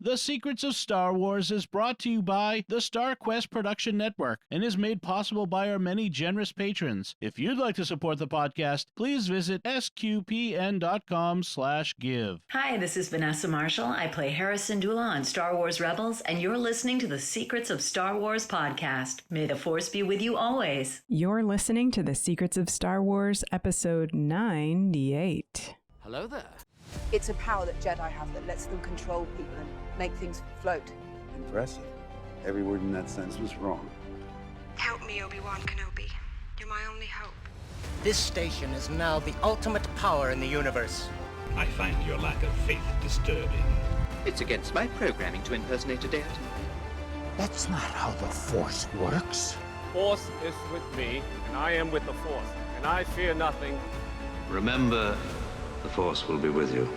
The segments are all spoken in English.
The Secrets of Star Wars is brought to you by the Star Quest Production Network and is made possible by our many generous patrons. If you'd like to support the podcast, please visit sqpn.com/give. Hi, this is Vanessa Marshall. I play Hera Syndulla on Star Wars Rebels, and you're listening to the Secrets of Star Wars podcast. May the Force be with you always. You're listening to the Secrets of Star Wars, episode 98. Hello there. It's a power that Jedi have that lets them control people and make things float. Impressive. Every word in that sentence was wrong. Help me, Obi-Wan Kenobi. You're my only hope. This station is now the ultimate power in the universe. I find your lack of faith disturbing. It's against my programming to impersonate a deity. That's not how the Force works. Force is with me, and I am with the Force, and I fear nothing. Remember, the Force will be with you,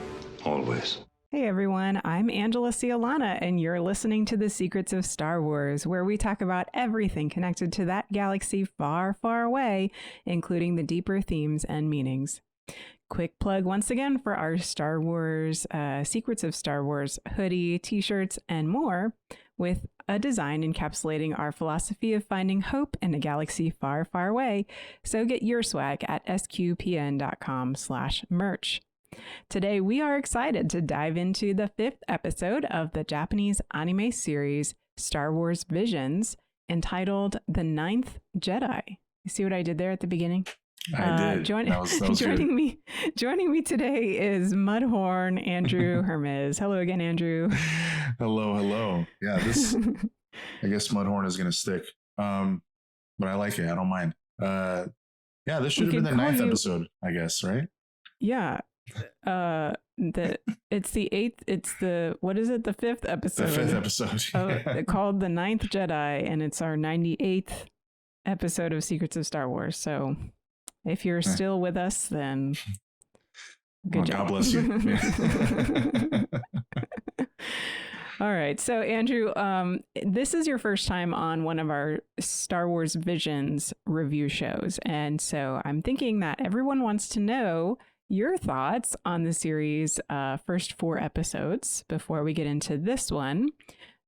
always. Hey everyone, I'm Angela Sealana, and you're listening to The Secrets of Star Wars, where we talk about everything connected to that galaxy far, far away, including the deeper themes and meanings. Quick plug once again for our Star Wars, Secrets of Star Wars hoodie, t-shirts, and more, with a design encapsulating our philosophy of finding hope in a galaxy far, far away. So get your swag at sqpn.com/merch. Today, we are excited to dive into the 5th episode of the Japanese anime series Star Wars Visions, entitled The Ninth Jedi. You see what I did there at the beginning? I did. That was joining me today is Mudhorn Andrew Hermiz. Hello again, Andrew. Hello. Yeah, this I guess Mudhorn is gonna stick. But I like it. I don't mind. Yeah, this should have been the 9th episode, I guess, right? Yeah. It's the 8th, it's the, what is it, the 5th episode? The 5th episode. Called The Ninth Jedi, and it's our 98th episode of Secrets of Star Wars. So if you're still with us, then good job. God bless you. All right. So Andrew, this is your first time on one of our Star Wars Visions review shows. And so I'm thinking that everyone wants to know your thoughts on the series' first 4 episodes before we get into this one.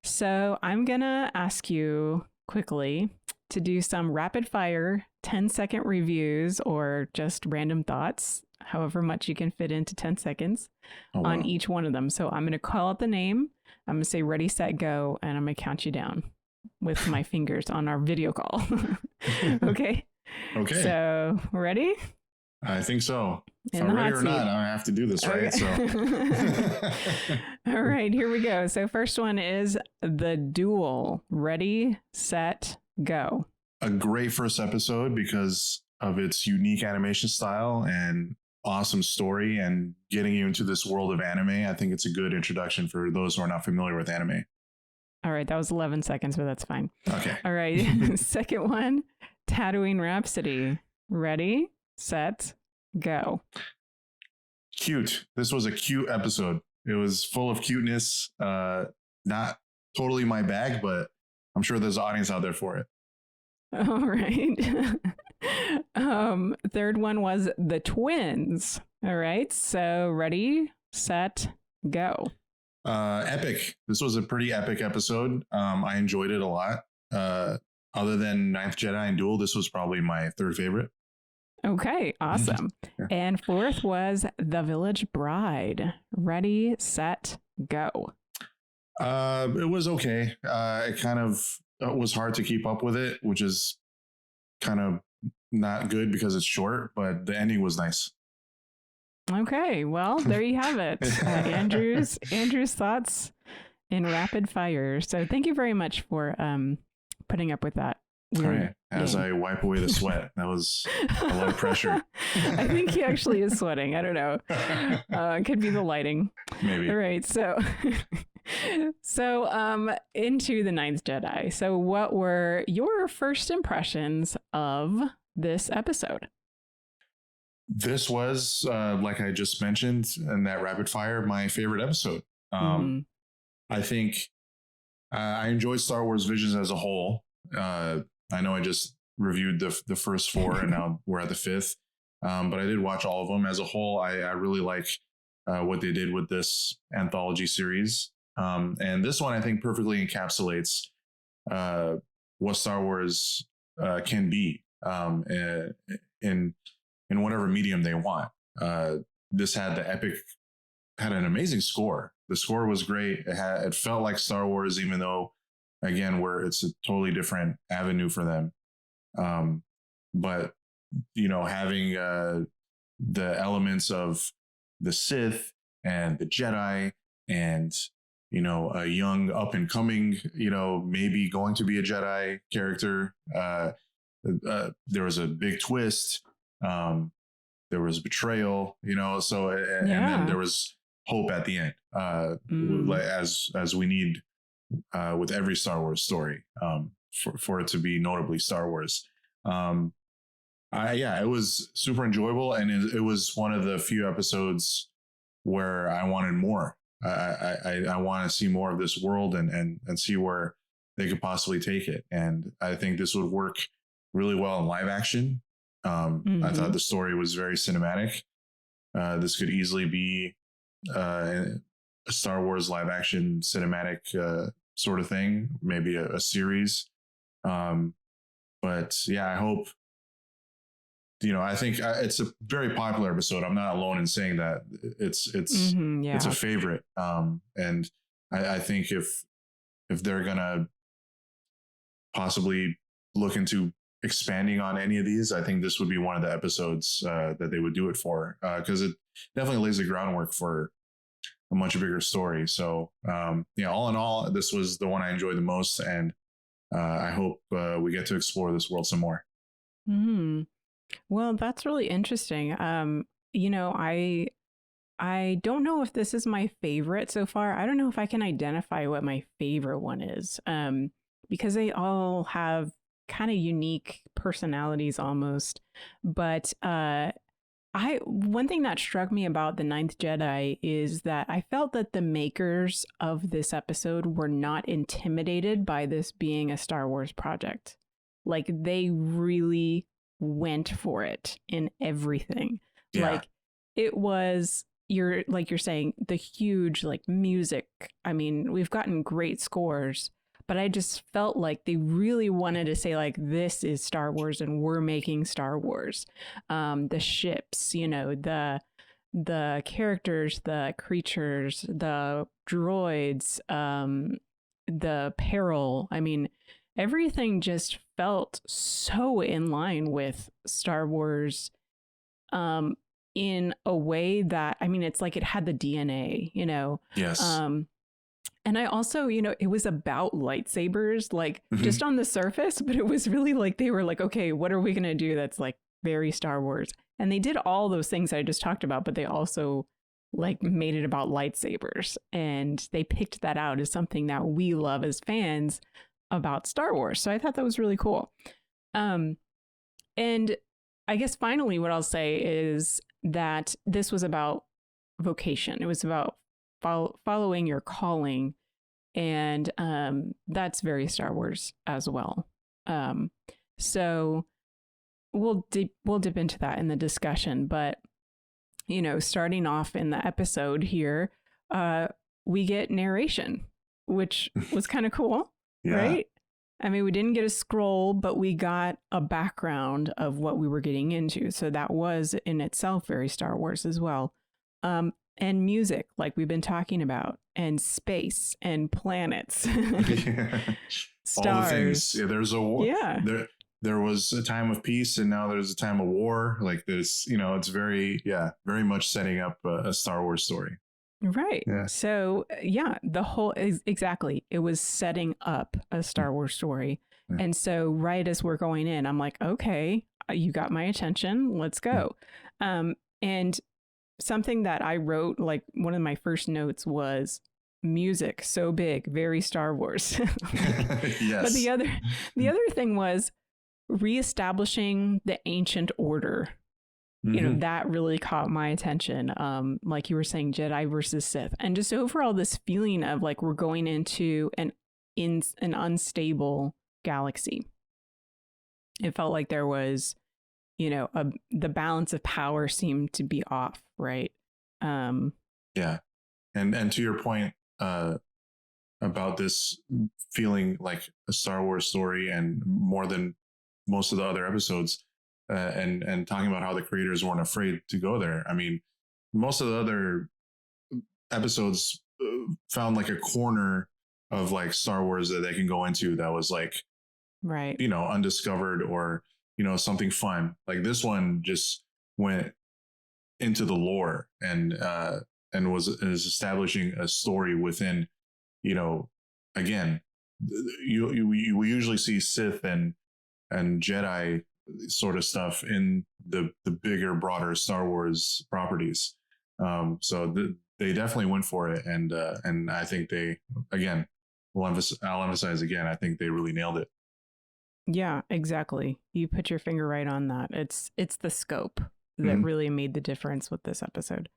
So I'm going to ask you quickly to do some rapid fire 10-second reviews or just random thoughts, however much you can fit into 10 seconds on each one of them. So I'm going to call out the name. I'm going to say ready, set, go, and I'm going to count you down with my fingers on our video call. Okay. So ready? I think so. If I'm ready or not, I have to do this, right? So. All right, here we go. So first one is The Duel. Ready, set, go. A great first episode because of its unique animation style and awesome story and getting you into this world of anime. I think it's a good introduction for those who are not familiar with anime. All right, that was 11 seconds, but that's fine. Okay. All right, second one, Tatooine Rhapsody. Ready, set, go. Cute. This was a cute episode. It was full of cuteness. Not totally my bag, but I'm sure there's an audience out there for it. All right. Third one was The Twins. All right. So ready, set, go. Epic. This was a pretty epic episode. I enjoyed it a lot. Other than Ninth Jedi and Duel, this was probably my 3rd favorite. Okay, awesome. Yeah. And 4th was The Village Bride. Ready, set, go. It was okay. It kind of was hard to keep up with it, which is kind of not good because it's short, but the ending was nice. Okay, well, there you have it. Andrew's thoughts in rapid fire. So thank you very much for putting up with that. All right. As I wipe away the sweat, that was a lot of pressure. I think he actually is sweating. I don't know. It could be the lighting. Maybe. All right. So into the Ninth Jedi. So what were your first impressions of this episode? This was, like I just mentioned in that rapid fire, my favorite episode. I think I enjoyed Star Wars Visions as a whole. I know I just reviewed the first 4 and now we're at the 5th. But I did watch all of them as a whole. I really like what they did with this anthology series. And this one, I think, perfectly encapsulates what Star Wars can be in whatever medium they want. This had an amazing score. The score was great. It felt like Star Wars, even though, again, it's a totally different avenue for them. But having the elements of the Sith and the Jedi, and a young up and coming, maybe going to be a Jedi character. There was a big twist. There was betrayal, so and then there was hope at the end, as we need with every Star Wars story, for it to be notably Star Wars. It was super enjoyable, and it was one of the few episodes where I wanted more. I want to see more of this world and see where they could possibly take it. And I think this would work really well in live action. I thought the story was very cinematic. This could easily be a Star Wars live action cinematic sort of thing, maybe a series. But yeah, I hope, I think it's a very popular episode. I'm not alone in saying that it's a favorite. And I think if they're gonna possibly look into expanding on any of these, I think this would be one of the episodes that they would do it for, because it definitely lays the groundwork for a much bigger story. So all in all, this was the one I enjoyed the most, and I hope we get to explore this world some more. Well, that's really interesting. I don't know if this is my favorite so far. I don't know if I can identify what my favorite one is, because they all have kind of unique personalities almost. But one thing that struck me about the Ninth Jedi is that I felt that the makers of this episode were not intimidated by this being a Star Wars project. Like, they really went for it in everything. Like, it was, you're saying, the huge music. I mean, we've gotten great scores, but I just felt like they really wanted to say, this is Star Wars and we're making Star Wars. The ships, the characters, the creatures, the droids, the peril. I mean, everything just felt so in line with Star Wars, in a way that, I mean, it's like it had the DNA, Yes. And I also, it was about lightsabers, just on the surface, but it was really they were okay, what are we going to do that's very Star Wars? And they did all those things I just talked about, but they also made it about lightsabers. And they picked that out as something that we love as fans about Star Wars. So I thought that was really cool. And I guess finally what I'll say is that this was about vocation. It was about following your calling, and that's very Star Wars as well. So we'll dip into that in the discussion, but starting off in the episode here, we get narration, which was kind of cool. Right? I mean, we didn't get a scroll, but we got a background of what we were getting into. So that was in itself very Star Wars as well. And music, like we've been talking about, and space and planets, stars. All the things. Yeah, there's a war. Yeah. There was a time of peace, and now there's a time of war. This, it's very much setting up a Star Wars story. Right. Yeah. So, the whole exactly. It was setting up a Star Wars story. Yeah. And so right as we're going in, I'm like, okay, you got my attention. Let's go. And something that I wrote, one of my first notes was music so big, very Star Wars. Yes. But the other thing was reestablishing the ancient order. That really caught my attention. Like you were saying, Jedi versus Sith, and just overall this feeling of we're going into an unstable galaxy. It felt like there was, the balance of power seemed to be off, right? Yeah, and to your point, about this feeling like a Star Wars story, and more than most of the other episodes, and talking about how the creators weren't afraid to go there. I mean, most of the other episodes found like a corner of like Star Wars that they can go into that was like, right, undiscovered, or something fun. Like this one just went into the lore and is establishing a story within, again, we usually see Sith and Jedi sort of stuff in the bigger, broader Star Wars properties. So they definitely went for it, and I think they, again, I'll emphasize again, I think they really nailed it. Yeah, exactly. You put your finger right on that. It's the scope that really made the difference with this episode.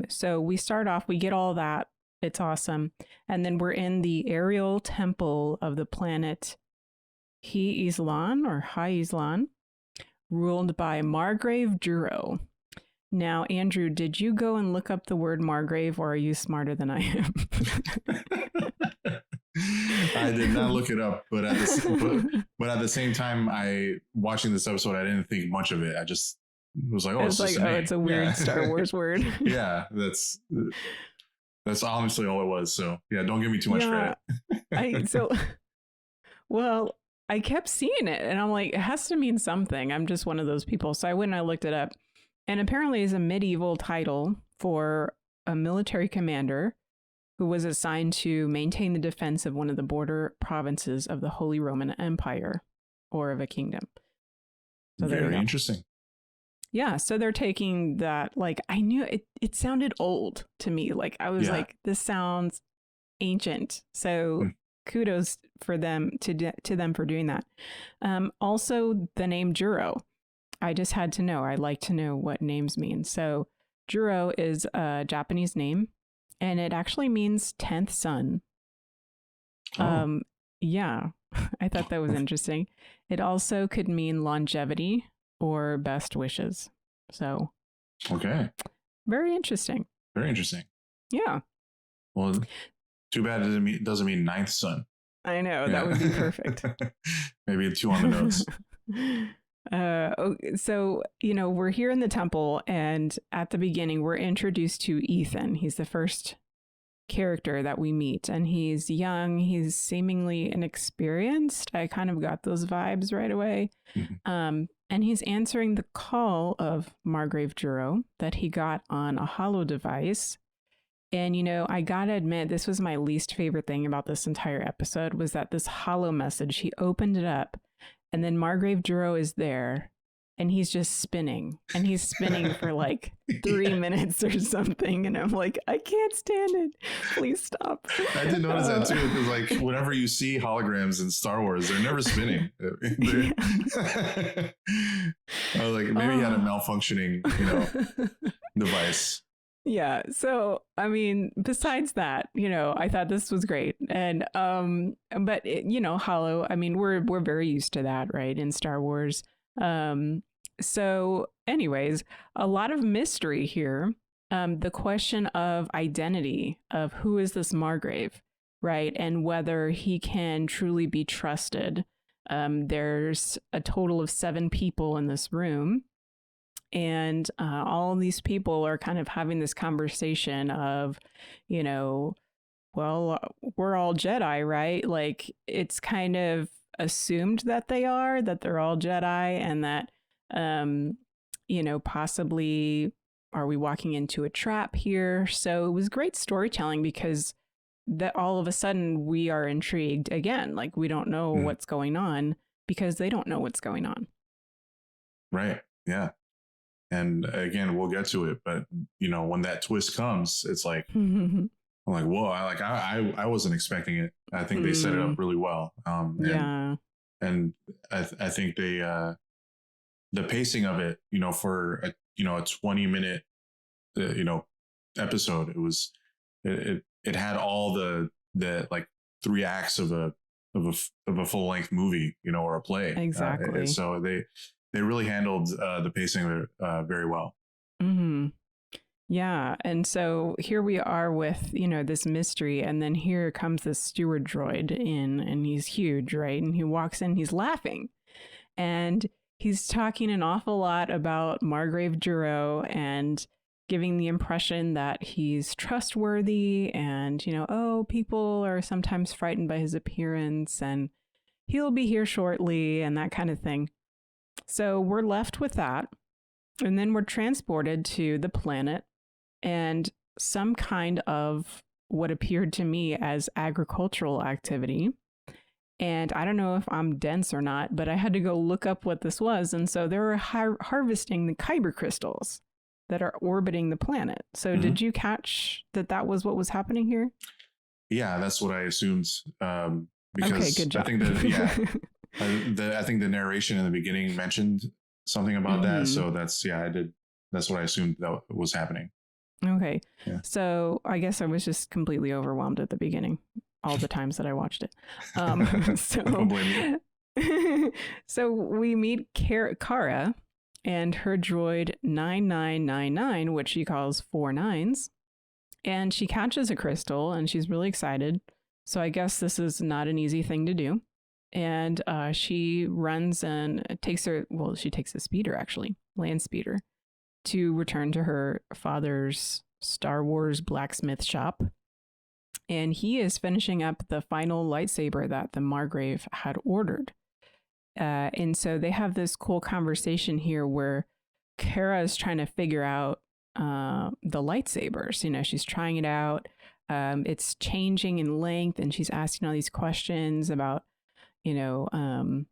So we start off, we get all that. It's awesome. And then we're in the aerial temple of the planet Sealana or Sealana, ruled by Margrave Duro. Now, Andrew, did you go and look up the word Margrave, or are you smarter than I am? I did not look it up, but at the same time, watching this episode, I didn't think much of it. I just was like, it's like, it's a weird Star Wars word. Yeah, that's honestly all it was. So yeah, don't give me too much credit. I kept seeing it and I'm like, it has to mean something. I'm just one of those people. So I went and I looked it up, and apparently is a medieval title for a military commander who was assigned to maintain the defense of one of the border provinces of the Holy Roman Empire, or of a kingdom. So very interesting. Yeah, so they're taking that, like, I knew it sounded old to me. Like, I was like, this sounds ancient. So kudos for them to them for doing that. Also, the name Juro. I just had to know. I like to know what names mean. So Juro is a Japanese name, and it actually means 10th son. Oh. Yeah, I thought that was interesting. It also could mean longevity or best wishes. So, okay. Very interesting. Very interesting. Yeah. Well, too bad it doesn't mean 9th son. I know, that would be perfect. Maybe 2 on the nose. So, we're here in the temple, and at the beginning, we're introduced to Ethan. He's the first character that we meet, and he's young. He's seemingly inexperienced. I kind of got those vibes right away. Mm-hmm. And he's answering the call of Margrave Juro that he got on a holo device. And, I gotta admit, this was my least favorite thing about this entire episode, was that this holo message, he opened it up, and then Margrave Juro is there, and he's just spinning, and he's spinning for like 3 minutes or something. And I'm like, I can't stand it. Please stop. I did notice that too, because like whenever you see holograms in Star Wars, they're never spinning. I was like, maybe he had a malfunctioning, device. Yeah. So, I mean, besides that, I thought this was great. And, but holo, I mean, we're very used to that, right? In Star Wars. So anyways, a lot of mystery here. The question of identity, of who is this Margrave, right? And whether he can truly be trusted. There's a total of 7 people in this room. And all these people are kind of having this conversation of, well, we're all Jedi, right? Like, it's kind of assumed that they're all Jedi, and that, possibly are we walking into a trap here? So it was great storytelling, because that all of a sudden we are intrigued again. Like, we don't know what's going on because they don't know what's going on. Right. Yeah. And again, we'll get to it, but when that twist comes, it's like, I'm like, whoa! I wasn't expecting it. I think they set it up really well. And I think they the pacing of it, for a 20-minute episode, it had all the like 3 acts of a full length movie, or a play. Exactly. So they really handled the pacing of it very well. Mm-hmm. Yeah. And so here we are with, you know, this mystery. And then here comes this steward droid in, and he's huge, right? And he walks in, he's laughing. And he's talking an awful lot about Margrave Juro and giving the impression that he's trustworthy and, you know, oh, people are sometimes frightened by his appearance and he'll be here shortly and that kind of thing. So we're left with that. And then we're transported to the planet and some kind of what appeared to me as agricultural activity. And I don't know if I'm dense or not, but I had to go look up what this was. And so they were harvesting the kyber crystals that are orbiting the planet. So did you catch that was what was happening here? Yeah, that's what I assumed. Because okay, good job. I think that, I think the narration in the beginning mentioned something about that. So that's what I assumed that was happening. Okay. Yeah. So I guess I was just completely overwhelmed at the beginning, all the times that I watched it. Don't blame you. So we meet Kara and her droid 9999, which she calls 4 9s. And she catches a crystal and she's really excited. So I guess this is not an easy thing to do. And she runs and takes a speeder, actually, land speeder, to return to her father's Star Wars blacksmith shop. And he is finishing up the final lightsaber that the Margrave had ordered. And so they have this cool conversation here where Kara is trying to figure out the lightsabers. You know, she's trying it out. It's changing in length and she's asking all these questions about, you know,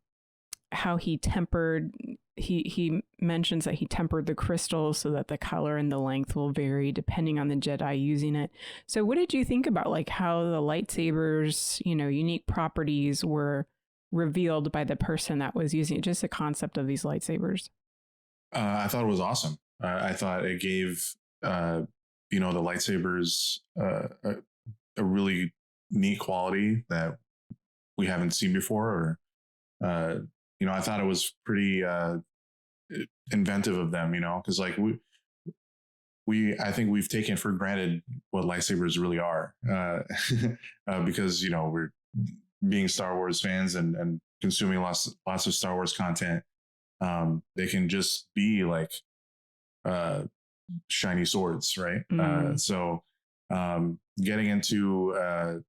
how he tempered. He mentions that he tempered the crystals so that the color and the length will vary depending on the Jedi using it. So what did you think about like how the lightsabers, you know, unique properties were revealed by the person that was using it, just the concept of these lightsabers? I thought it was awesome. I thought it gave, you know, the lightsabers a really neat quality that we haven't seen before. Or, you know, I thought it was pretty inventive of them, you know, because like I think we've taken for granted what lightsabers really are, because, you know, we're being Star Wars fans and consuming lots of Star Wars content. They can just be like shiny swords, right? So getting into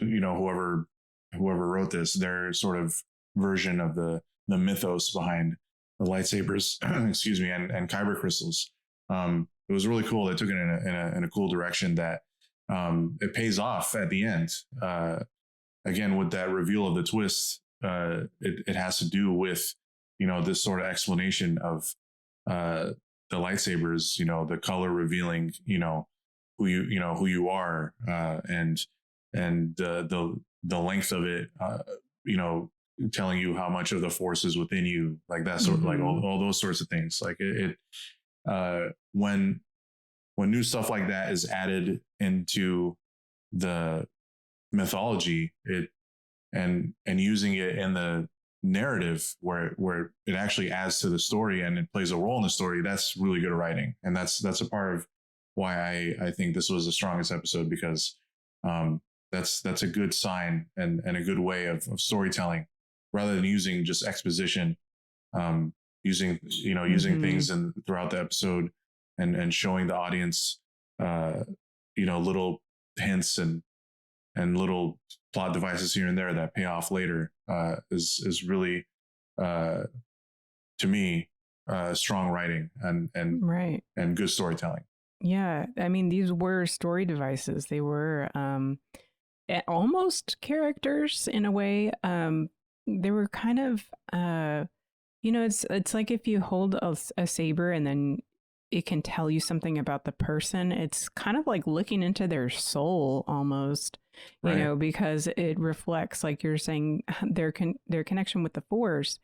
you know, whoever wrote this, their sort of version of the mythos behind the lightsabers, excuse me, and kyber crystals. It was really cool. They took it in a cool direction that it pays off at the end. Again, with that reveal of the twist, it has to do with, you know, this sort of explanation of the lightsabers, you know, the color revealing, you know, who you are, and the length of it, you know, telling you how much of the force is within you, like that sort of like all those sorts of things. Like when new stuff like that is added into the mythology, and using it in the narrative where it actually adds to the story and it plays a role in the story, that's really good writing. And that's a part of why I think this was the strongest episode, because that's a good sign and a good way of storytelling, rather than using just exposition, using things throughout the episode and showing the audience, you know, little hints and little plot devices here and there that pay off later, is really, to me, strong writing and right, and good storytelling. Yeah, I mean, these were story devices. They were almost characters in a way. They were kind of, you know, it's like if you hold a saber and then it can tell you something about the person. It's kind of like looking into their soul almost, you right, know, because it reflects, like you're saying, their connection with the Force.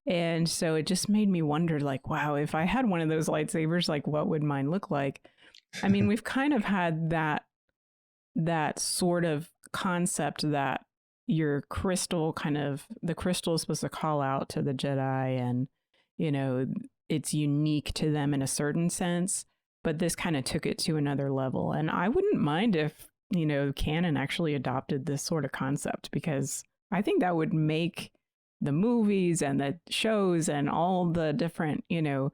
And so it just made me wonder, like, wow, if I had one of those lightsabers, like, what would mine look like? I mean, we've kind of had that sort of concept that your crystal the crystal is supposed to call out to the Jedi, and, you know, it's unique to them in a certain sense. but this kind of took it to another level. And I wouldn't mind if, canon actually adopted this sort of concept, because I think that would make the movies and the shows and all the different, all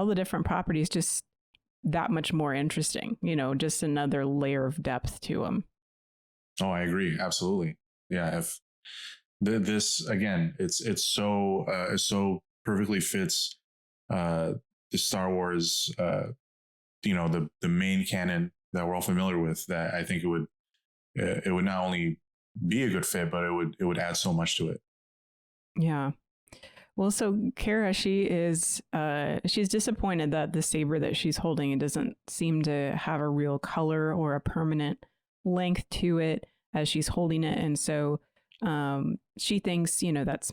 the different properties just that much more interesting, just another layer of depth to them. Oh, I agree. Absolutely. Yeah. If this, again, it's so perfectly fits the Star Wars, the main canon that we're all familiar with, that I think it would not only be a good fit, but it would add so much to it. Yeah. Well, so Kara, she's disappointed that the saber that she's holding, it doesn't seem to have a real color or a permanent length to it as she's holding it. And so she thinks, that's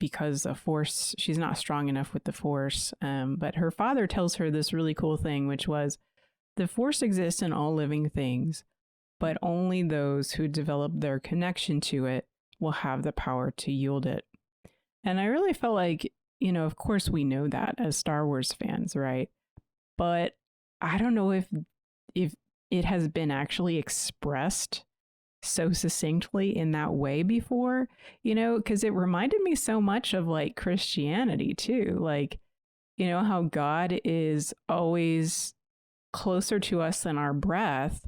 because the Force, she's not strong enough with the Force. But her father tells her this really cool thing, which was, the Force exists in all living things, but only those who develop their connection to it will have the power to yield it. And I really felt like, of course we know that as Star Wars fans, right? But I don't know if it has been actually expressed so succinctly in that way before, because it reminded me so much of like Christianity too. Like, how God is always closer to us than our breath,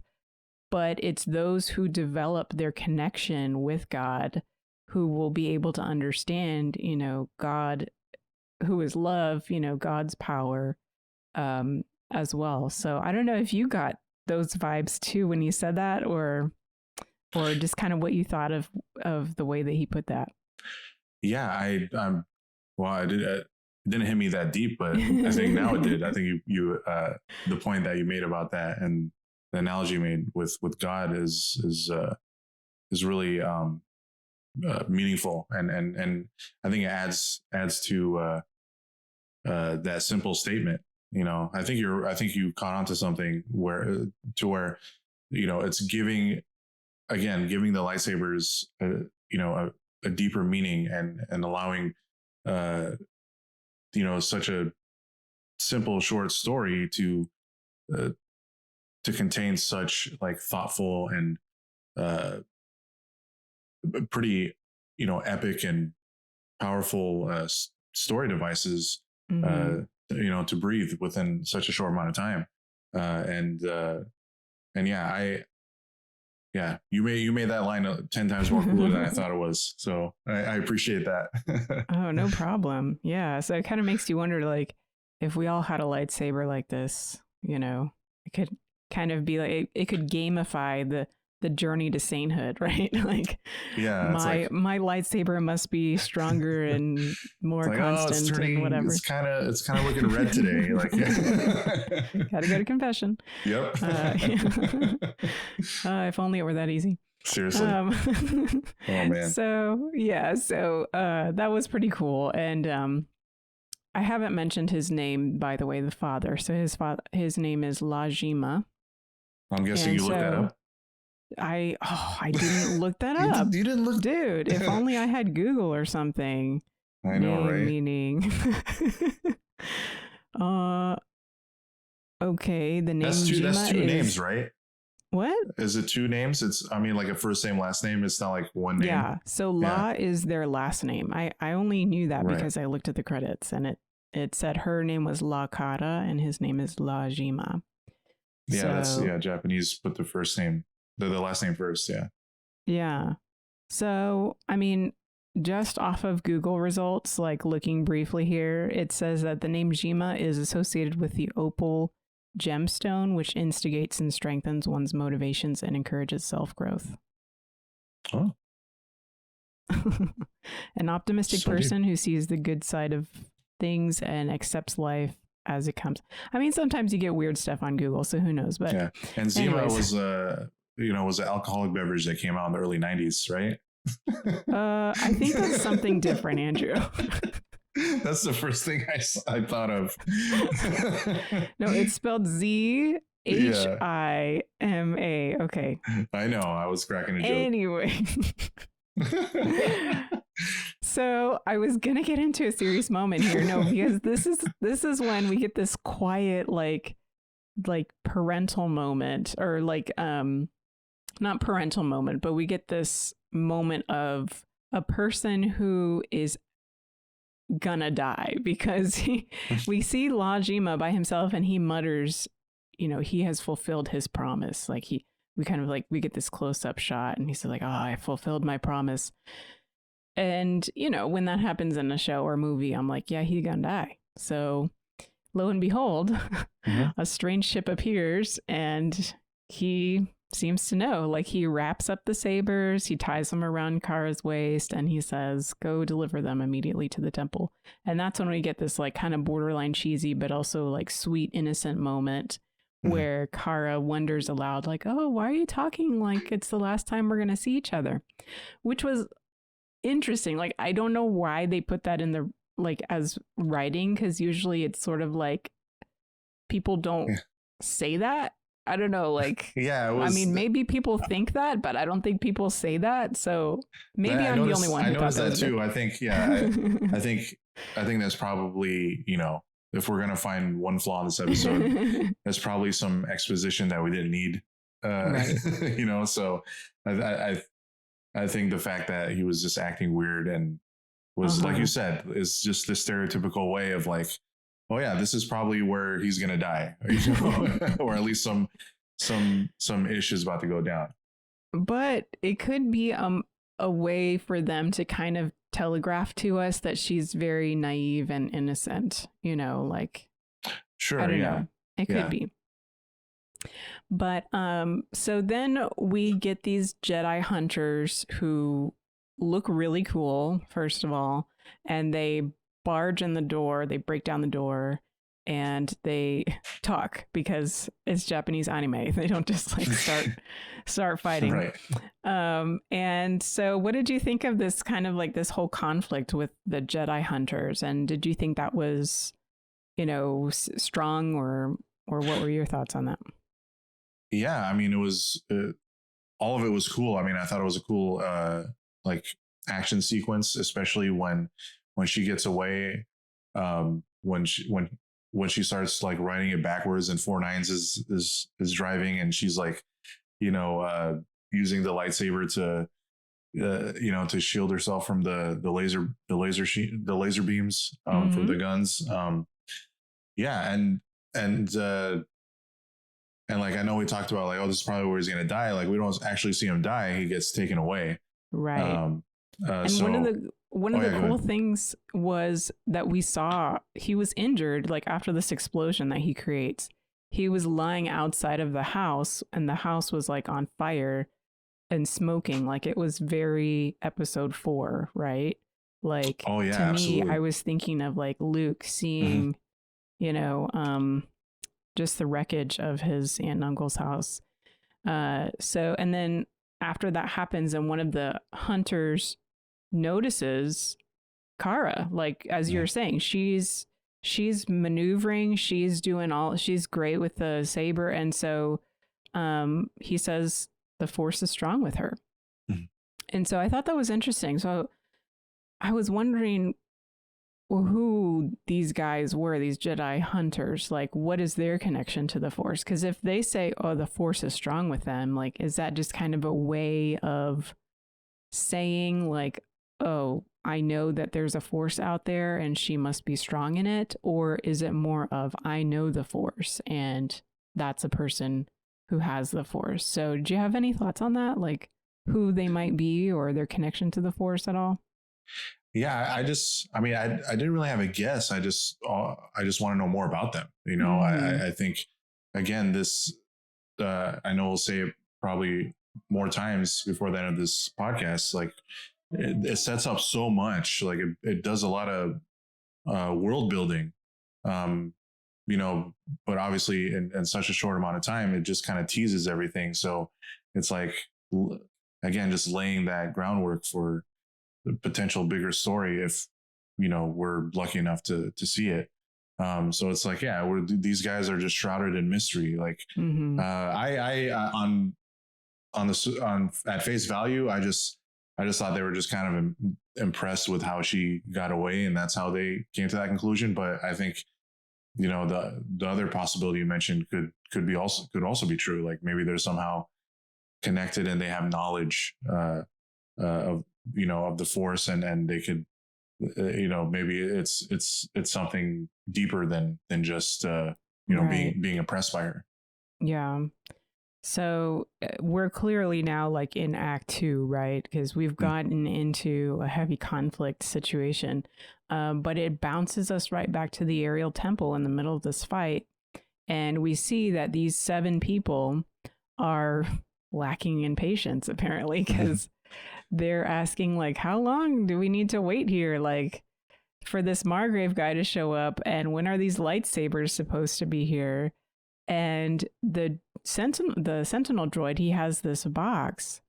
but it's those who develop their connection with God who will be able to understand, God, who is love, God's power as well. So I don't know if you got those vibes too when you said that, or just kind of what you thought of the way that he put that. Yeah, I it didn't hit me that deep, but I think now it did. I think you the point that you made about that and the analogy you made with God is really meaningful, and I think it adds to that simple statement. I think you caught on to something where it's giving the lightsabers a deeper meaning and allowing such a simple short story to contain such like thoughtful and pretty epic and powerful story devices to breathe within such a short amount of time. You made that line 10 times more cooler than I thought it was. So I appreciate that. Oh, no problem. Yeah. So it kind of makes you wonder, like, if we all had a lightsaber like this, it could kind of be like, it could gamify the journey to sainthood, right? Like, my lightsaber must be stronger and more constant and whatever. It's kind of looking red today. Like, gotta go to confession. Yep. If only it were that easy. Seriously. Oh man. So that was pretty cool. And I haven't mentioned his name, by the way, the father. So his name is Lajima. I'm guessing you looked that up. I didn't look that up. You didn't look, dude. If only I had Google or something. I know, right? Meaning. Okay. The name. That's two names, right? What? Is it two names? Like a first name, last name. It's not like one name. Yeah. So La is their last name. I only knew that because I looked at the credits and it said her name was La Kara and his name is Lajima. Yeah, Japanese put the first name. The last name first, yeah. Yeah. So, just off of Google results, like looking briefly here, it says that the name Jima is associated with the opal gemstone, which instigates and strengthens one's motivations and encourages self-growth. Oh. An optimistic person who sees the good side of things and accepts life as it comes. Sometimes you get weird stuff on Google, so who knows? But yeah, and Zima was an alcoholic beverage that came out in the early 90s, right? I think that's something different, Andrew. That's the first thing I thought of. No, it's spelled ZHIMA. Okay. I know. I was cracking a joke. Anyway. So I was gonna get into a serious moment here, because this is when we get this quiet like parental moment, or like not parental moment, but we get this moment of a person who is gonna die, because we see La Jima by himself and he mutters, he has fulfilled his promise. Like we get this close-up shot and he's like, oh, I fulfilled my promise. And, when that happens in a show or movie, I'm like, yeah, he's gonna die. So lo and behold, a strange ship appears and he seems to know. Like, he wraps up the sabers, he ties them around Kara's waist, and he says, go deliver them immediately to the temple. And that's when we get this like kind of borderline cheesy, but also like sweet, innocent moment where Kara wonders aloud, like, oh, why are you talking like it's the last time we're going to see each other? Which was interesting. Like, I don't know why they put that in the, like, as writing, because usually it's sort of like people don't say that. I don't know, like, I mean, maybe people think that, but I don't think people say that. So maybe I'm the only one who thought that too. I think, I think that's probably, if we're gonna find one flaw in this episode, there's probably some exposition that we didn't need. Right. So I think the fact that he was just acting weird and was, like you said, is just the stereotypical way of like, oh yeah, this is probably where he's gonna die, or at least some ish is about to go down. But it could be a way for them to kind of telegraph to us that she's very naive and innocent, like, sure, I don't know, it could be. But so then we get these Jedi hunters who look really cool, first of all, and they barge in the door, they break down the door, and they talk, because it's Japanese anime. They don't just like start fighting. Right. And so what did you think of this kind of like this whole conflict with the Jedi hunters? And did you think that was, strong, or what were your thoughts on that? Yeah, I mean, it was all of it was cool. I mean, I thought it was a cool like action sequence, especially when she gets away, when she starts like riding it backwards, and 4-9 is driving, and she's like, using the lightsaber to shield herself from the laser beams from the guns. And like, I know we talked about like, oh, this is probably where he's gonna die. Like, we don't actually see him die; he gets taken away. Right. And so, one of the cool things was that we saw he was injured, like after this explosion that he creates. He was lying outside of the house, and the house was like on fire and smoking. Like, it was very episode 4, right? Like, to absolutely. me, I was thinking of like Luke seeing, just the wreckage of his aunt and uncle's house. So, and then after that happens, and one of the hunters notices Kara, like, as you're saying, she's maneuvering, she's great with the saber. And so he says the Force is strong with her. And so I thought that was interesting. So I was wondering who these guys were, these Jedi hunters. Like, what is their connection to the Force? Because if they say, oh, the Force is strong with them, like, is that just kind of a way of saying like, oh, I know that there's a Force out there and she must be strong in it? Or is it more of, I know the Force and that's a person who has the Force? So do you have any thoughts on that? Like, who they might be or their connection to the Force at all? Yeah, I didn't really have a guess. I just want to know more about them. I think, again, this, I know we'll say it probably more times before the end of this podcast. Like, it sets up so much. Like, it does a lot of world building, but obviously in such a short amount of time, it just kind of teases everything. So it's like, again, just laying that groundwork for the potential bigger story if we're lucky enough to see it. So it's like, yeah, these guys are just shrouded in mystery. Like, I at face value, I just I just thought they were just kind of impressed with how she got away, and that's how they came to that conclusion. But I think, you know, the other possibility you mentioned could also be true. Like maybe they're somehow connected and they have knowledge of, you know, of the Force, and they could, you know, maybe it's something deeper than just you know, Right. being oppressed by her. Yeah. So we're clearly now like in Act 2, right? Because we've gotten into a heavy conflict situation, but it bounces us right back to the Ariel Temple in the middle of this fight, and we see that these 7 people are lacking in patience apparently, because they're asking like, how long do we need to wait here, like, for this Margrave guy to show up, and when are these lightsabers supposed to be here? And the sentinel droid, he has this box,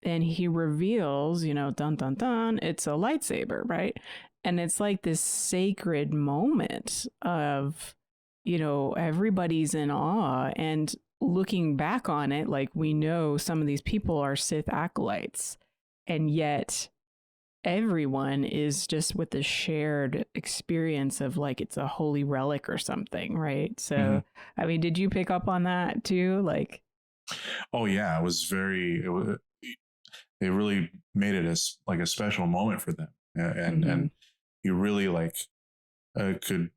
and he reveals, you know, dun dun dun, it's a lightsaber, right? And it's like this sacred moment of, you know, everybody's in awe. And looking back on it, like, we know some of these people are Sith acolytes, and yet everyone is just with the shared experience of like it's a holy relic or something, right? So I mean, did you pick up on that too? Like, oh yeah, it really made it as like a special moment for them, and you really like could,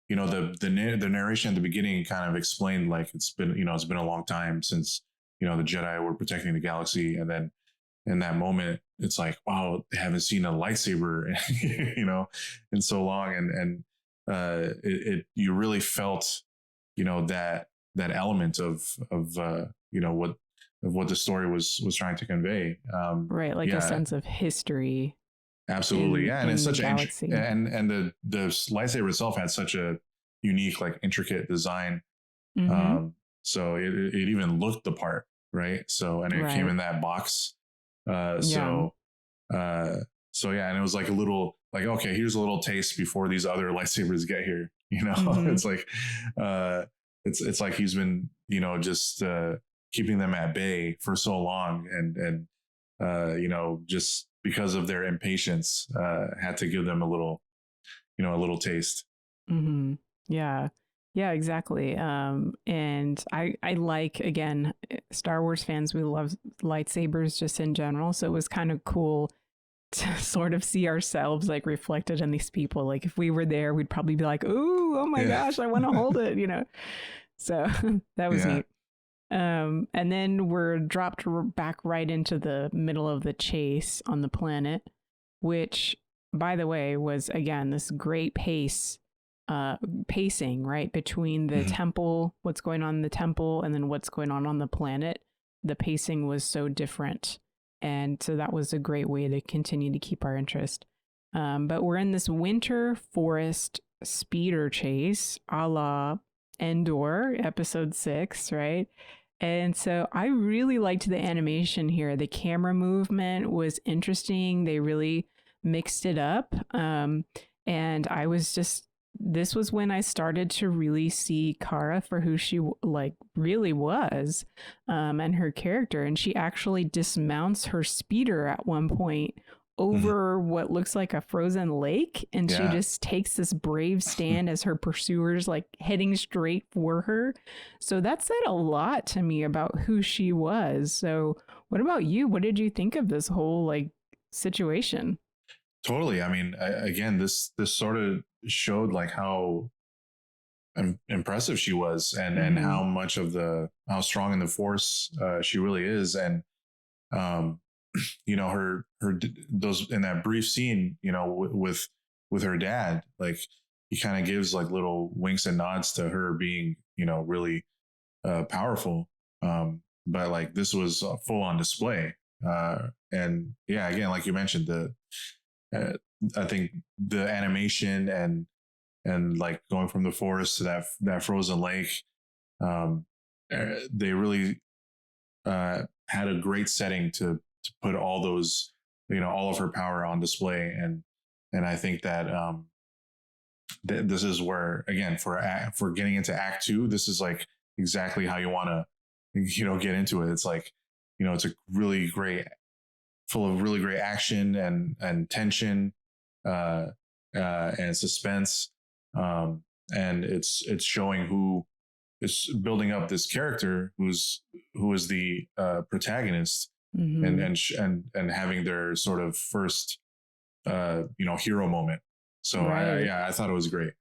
you know, the narration at the beginning kind of explained like it's been a long time since, you know, the Jedi were protecting the galaxy, and then in that moment it's like, wow, they haven't seen a lightsaber you know, in so long, and you really felt, you know, that element of you know, what the story was trying to convey, right, like a sense of history. Absolutely. And it's such galaxy. and the lightsaber itself had such a unique, like, intricate design. So it even looked the part, right? So, and it came in that box. So yeah, and it was like a little, like, okay, here's a little taste before these other lightsabers get here. You know, it's like it's like he's been, you know, just keeping them at bay for so long, and you know, just because of their impatience, had to give them a little taste. Yeah, exactly. And I like, again, Star Wars fans, we love lightsabers just in general. So it was kind of cool to sort of see ourselves like reflected in these people. Like if we were there, we'd probably be like, ooh, oh my gosh, I want to hold it, you know? So that was neat. And then we're dropped back right into the middle of the chase on the planet, which, by the way, was, again, this great pacing, right, between the temple, what's going on in the temple, and then what's going on the planet. The pacing was so different, and so that was a great way to continue to keep our interest. But we're in this winter forest speeder chase a la Endor episode 6, right? And so I really liked the animation here. The camera movement was interesting. They really mixed it up, and I was just, this was when I started to really see Cara for who she like really was, and her character. And she actually dismounts her speeder at one point over what looks like a frozen lake, and she just takes this brave stand as her pursuers like heading straight for her. So that said a lot to me about who she was. So what about you? What did you think of this whole like situation? Totally. I mean, again, this sort of showed like how impressive she was, and how much of how strong in the Force she really is. And you know, her those, in that brief scene, you know, with her dad, like he kind of gives like little winks and nods to her being, you know, really powerful. But like this was a full on display. And yeah, again, like you mentioned, I think the animation and like going from the forest to that frozen lake, they really had a great setting to put all those, you know, all of her power on display. And I think that this is where, again, for getting into Act 2, this is like exactly how you want to, you know, get into it. It's like, you know, it's a really great full of really great action and tension and suspense. And it's showing who is building up this character who is the protagonist, and having their sort of first hero moment. So Right. I thought it was great.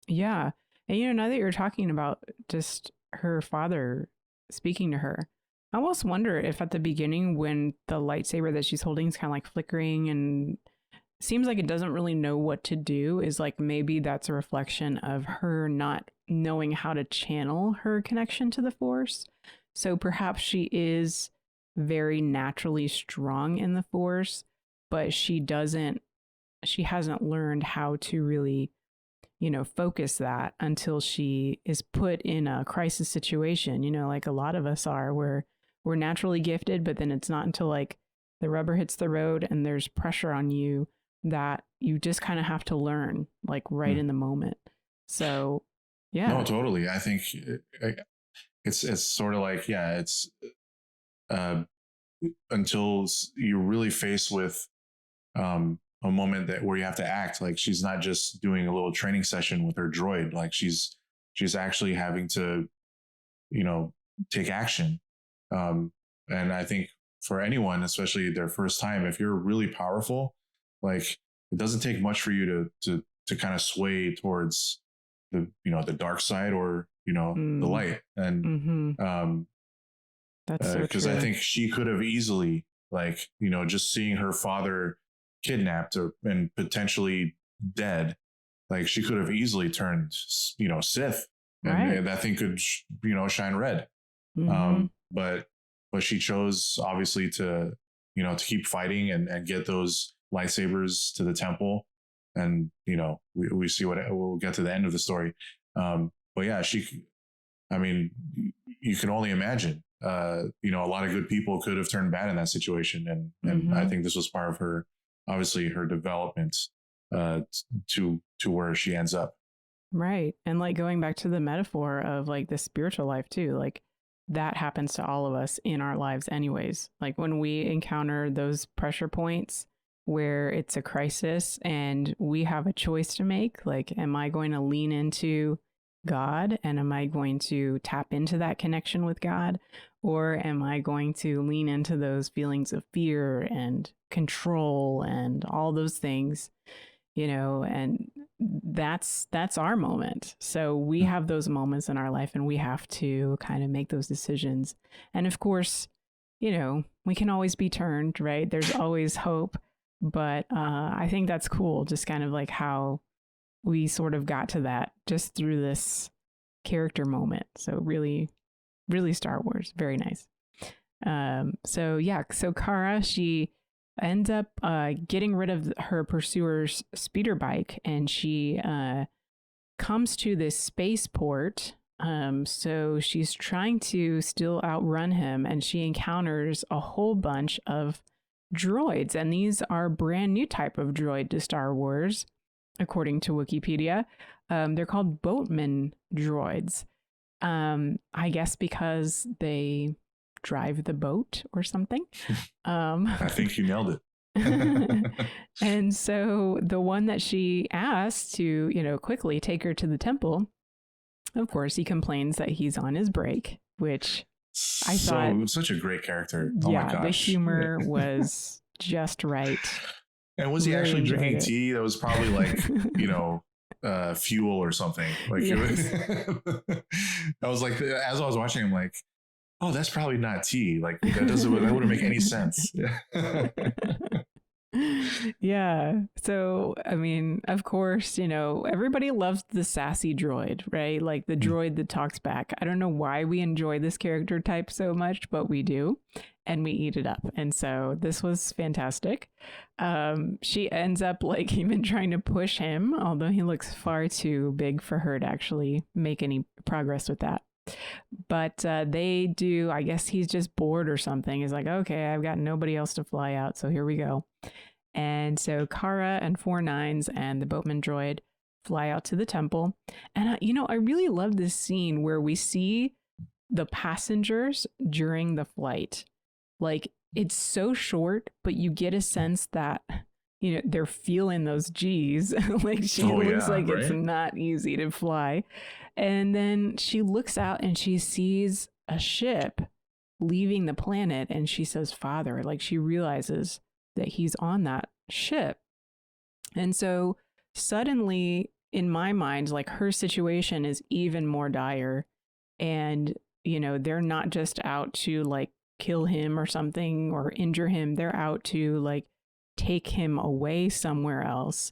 Yeah. And now that you're talking about just her father speaking to her, I almost wonder if at the beginning, when the lightsaber that she's holding is kind of like flickering and seems like it doesn't really know what to do, is like maybe that's a reflection of her not knowing how to channel her connection to the Force. So perhaps she is very naturally strong in the Force, but she hasn't learned how to really, focus that until she is put in a crisis situation, like a lot of us are, where we're naturally gifted, but then it's not until like the rubber hits the road and there's pressure on you that you just kind of have to learn, like right in the moment. So, yeah. No, totally. I think it's sort of like, it's until you're really faced with a moment where you have to act. Like, she's not just doing a little training session with her droid. Like, she's actually having to, take action. And I think for anyone, especially their first time, if you're really powerful, like, it doesn't take much for you to kind of sway towards the dark side or the light. And that's so because true. I think she could have easily, like, just seeing her father kidnapped and potentially dead, like, she could have easily turned Sith, and that thing could shine red. But she chose, obviously, to keep fighting and get those lightsabers to the temple. And we see we'll get to the end of the story. But yeah, you can only imagine. A lot of good people could have turned bad in that situation, and I think this was part of her, obviously, her development to where she ends up. Right. And like going back to the metaphor of like the spiritual life too, like that happens to all of us in our lives anyways. Like when we encounter those pressure points where it's a crisis and we have a choice to make, like, am I going to lean into God and am I going to tap into that connection with God, or am I going to lean into those feelings of fear and control and all those things, and that's our moment. So we have those moments in our life and we have to kind of make those decisions. And of course, we can always be turned, right? There's always hope. But I think that's cool, just kind of like how we sort of got to that just through this character moment. So really, really Star Wars. Very nice. So Cara, she ends up getting rid of her pursuer's speeder bike, and she comes to this spaceport. So she's trying to still outrun him, and she encounters a whole bunch of droids, and these are brand new type of droid to Star Wars, according to Wikipedia. They're called Boatman Droids. I guess because they drive the boat or something. I think you nailed it. And so the one that she asked to, quickly take her to the temple, of course, he complains that he's on his break, which I thought, such a great character. Oh yeah, my gosh. the humor was just right. And was he Really actually enjoyed drinking it. tea that was probably like, fuel or something? Like, Yes. I was like, as I was watching, I'm like, oh, that's probably not tea. Like, that wouldn't make any sense. Yeah. So, I mean, of course, everybody loves the sassy droid, right? Like the droid that talks back. I don't know why we enjoy this character type so much, but we do, and we eat it up. And so this was fantastic. She ends up like even trying to push him, although he looks far too big for her to actually make any progress with that. But they do, I guess he's just bored or something. He's like, okay, I've got nobody else to fly out, so here we go. And so Cara and 4 Nines and the Boatman droid fly out to the temple. And, I really love this scene where we see the passengers during the flight. Like, it's so short, but you get a sense that, you know, they're feeling those G's. Like she looks like it's not easy to fly. And then she looks out and she sees a ship leaving the planet, and she says, "Father," like she realizes that he's on that ship. And so suddenly in my mind, like her situation is even more dire. And, you know, they're not just out to like kill him or something or injure him. They're out to like take him away somewhere else.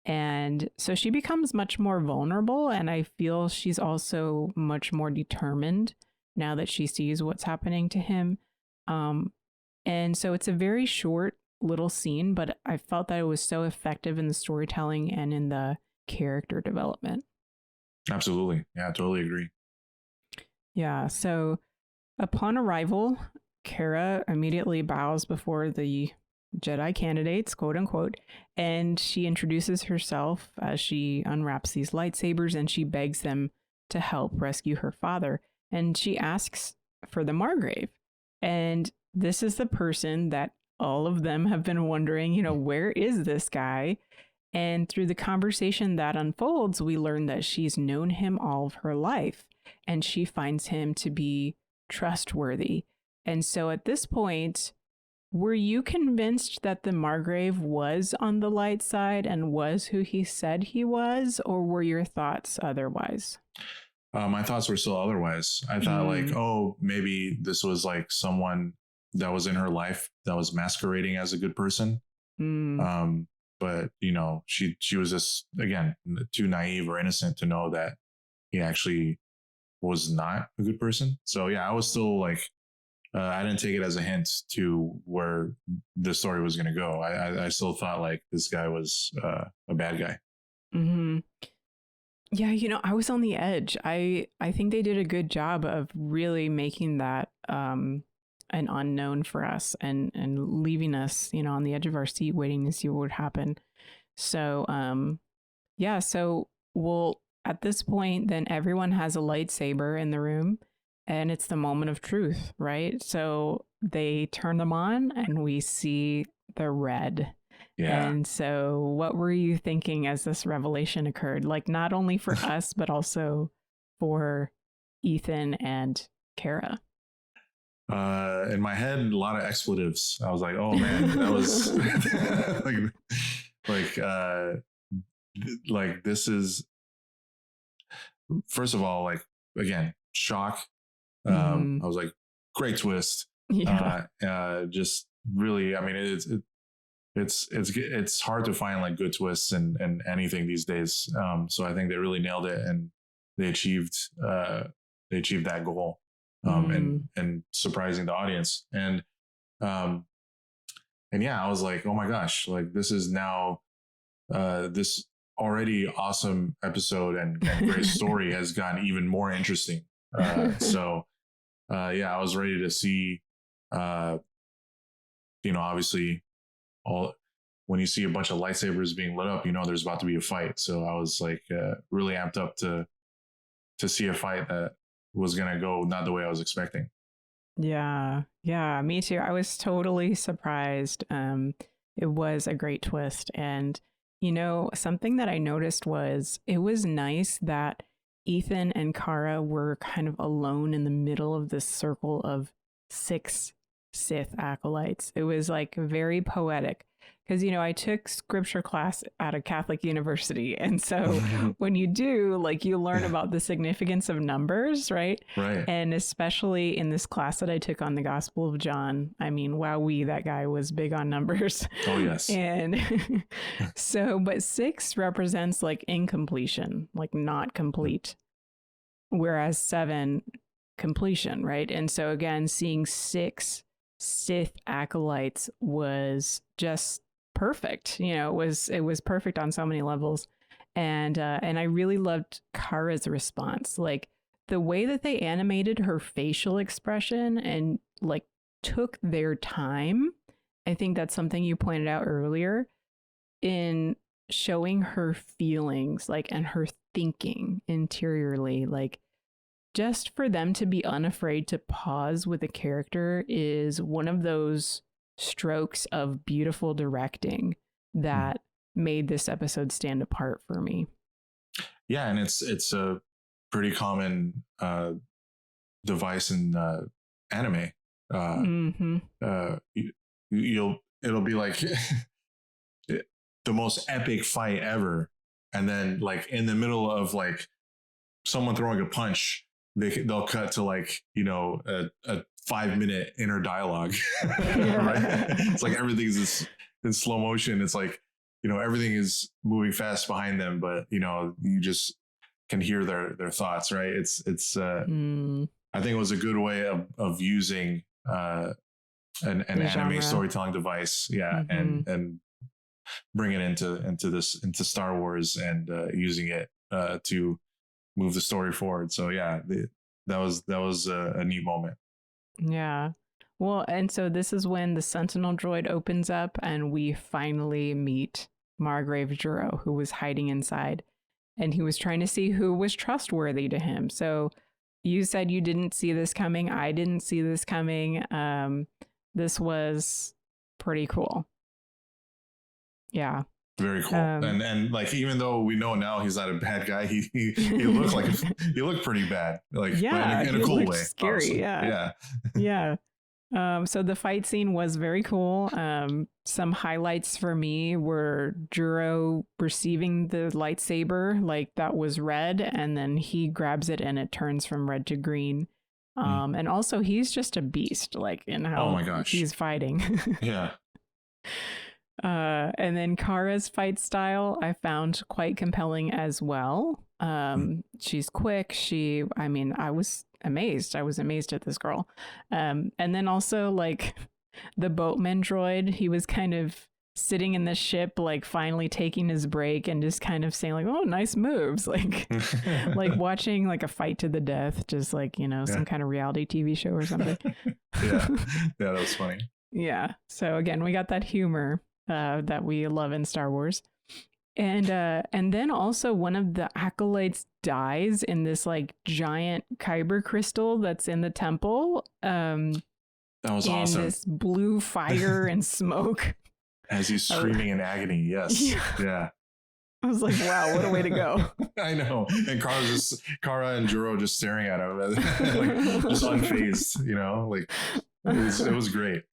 And so she becomes much more vulnerable. And I feel she's also much more determined now that she sees what's happening to him. And so it's a very short little scene, but I felt that it was so effective in the storytelling and in the character development. Absolutely. Yeah, I totally agree. Yeah. So upon arrival, Kara immediately bows before the Jedi candidates, quote unquote, and she introduces herself as she unwraps these lightsabers, and she begs them to help rescue her father. And she asks for the Margrave. And this is the person that all of them have been wondering, you know, where is this guy? And through the conversation that unfolds, we learn that she's known him all of her life, and she finds him to be trustworthy. And so at this point, were you convinced that the Margrave was on the light side and was who he said he was, or were your thoughts otherwise? My thoughts were still otherwise. I thought like, oh, maybe this was like someone that was in her life that was masquerading as a good person. But, you know, she was just, again, too naive or innocent to know that he actually was not a good person. So, yeah, I was still like, I didn't take it as a hint to where the story was going to go. I still thought like this guy was a bad guy. Mm-hmm. Yeah, you know, I was on the edge. I think they did a good job of really making that an unknown for us and leaving us, you know, on the edge of our seat waiting to see what would happen. So, yeah, so we'll, at this point, then everyone has a lightsaber in the room, and it's the moment of truth, right? So they turn them on and we see the red. Yeah. And so what were you thinking as this revelation occurred? Like not only for us, but also for Ethan and Kara? In my head, a lot of expletives. I was like, oh man, that was like this is, first of all, like, again, shock. I was like, great twist. Yeah. Just really, I mean, it's hard to find like good twists in anything these days. So I think they really nailed it, and they achieved that goal. And surprising the audience. And yeah, I was like, oh my gosh, like this is now this already awesome episode and great story has gotten even more interesting. So yeah, I was ready to see, you know, obviously when you see a bunch of lightsabers being lit up, you know, there's about to be a fight. So I was like really amped up to see a fight that was going to go not the way I was expecting. Yeah, me too. I was totally surprised. It was a great twist. And, you know, something that I noticed was it was nice that Ethan and Kara were kind of alone in the middle of this circle of 6 Sith acolytes. It was like very poetic. Because, you know, I took scripture class at a Catholic university. And so when you do, like, you learn about the significance of numbers, right? Right. And especially in this class that I took on the Gospel of John, I mean, wowee, that guy was big on numbers. Oh, yes. And so, but 6 represents like incompletion, like not complete. Whereas 7, completion, right? And so again, seeing 6 Sith acolytes was just perfect. You know, it was perfect on so many levels. And I really loved Kara's response. Like the way that they animated her facial expression and like took their time. I think that's something you pointed out earlier in showing her feelings, like, and her thinking interiorly, like just for them to be unafraid to pause with a character is one of those strokes of beautiful directing that made this episode stand apart for me. Yeah, and it's a pretty common device in anime. It'll be like the most epic fight ever, and then like in the middle of like someone throwing a punch, they'll cut to like, you know, a 5-minute inner dialogue. Right? It's like everything's in slow motion. It's like, you know, everything is moving fast behind them, but you know, you just can hear their thoughts, right? It's I think it was a good way of using an anime storytelling device, and bring it into Star Wars and using it to move the story forward. So yeah, that was a neat moment. Yeah. Well, and so this is when the Sentinel droid opens up and we finally meet Margrave Juro, who was hiding inside, and he was trying to see who was trustworthy to him. So you said you didn't see this coming. I didn't see this coming. This was pretty cool. Yeah. Very cool. And like, even though we know now he's not a bad guy, he looked like he looked pretty bad. Like, yeah, in a cool way. Scary. Honestly. Yeah. Yeah. Yeah. So the fight scene was very cool. Some highlights for me were Juro receiving the lightsaber, like that was red, and then he grabs it and it turns from red to green. And also he's just a beast, like in how he's fighting. Yeah. And then Kara's fight style I found quite compelling as well. She's quick. I was amazed. I was amazed at this girl. And then also like the Boatman droid, he was kind of sitting in the ship, like finally taking his break and just kind of saying like, oh, nice moves. Like, like watching like a fight to the death, just like, you know, some kind of reality TV show or something. Yeah, that was funny. Yeah. So again, we got that humor that we love in Star Wars. And then also one of the acolytes dies in this like giant kyber crystal that's in the temple. That was awesome. This blue fire and smoke. As he's screaming in agony. Yes. Yeah. I was like, wow, what a way to go. I know. And Kara and Juro just staring at him, like just unfazed, you know, like it was great.